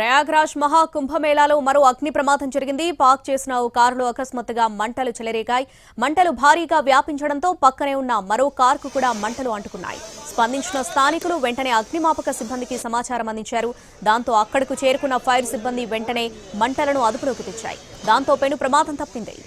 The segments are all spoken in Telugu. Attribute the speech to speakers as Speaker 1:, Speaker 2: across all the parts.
Speaker 1: ప్రయాగ్రాజ్ మహా కుంభమేళాలో మరో అగ్ని ప్రమాదం జరిగింది. పార్క్ చేసిన ఓ కారులో అకస్మాత్తుగా మంటలు చెలరేగాయి. మంటలు భారీగా వ్యాపించడంతో పక్కనే ఉన్న మరో కారుకు కూడా మంటలు అంటుకున్నాయి. స్పందించిన స్థానికులు వెంటనే అగ్నిమాపక సిబ్బందికి సమాచారం అందించారు. దాంతో అక్కడకు చేరుకున్న ఫైర్ సిబ్బంది వెంటనే మంటలను అదుపులోకి తెచ్చాయి. దాంతో పెను ప్రమాదం తప్పింది.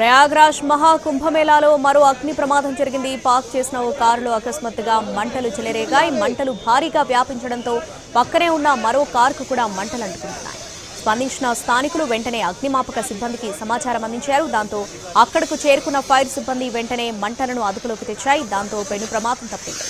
Speaker 1: ప్రయాగ్రాజ్ మహా కుంభమేళాలో మరో అగ్ని ప్రమాదం జరిగింది. పార్క్ చేసిన ఓ కారులో అకస్మాత్తుగా మంటలు చెలరేగాయి. మంటలు భారీగా వ్యాపించడంతో పక్కనే ఉన్న మరో కారుకు కూడా మంటలు అంటుకుంటున్నాయి. స్పందించిన స్థానికులు వెంటనే అగ్నిమాపక సిబ్బందికి సమాచారం అందించారు. దాంతో అక్కడకు చేరుకున్న ఫైర్ సిబ్బంది వెంటనే మంటలను అదుపులోకి తెచ్చాయి. దాంతో పెను ప్రమాదం తప్పింది.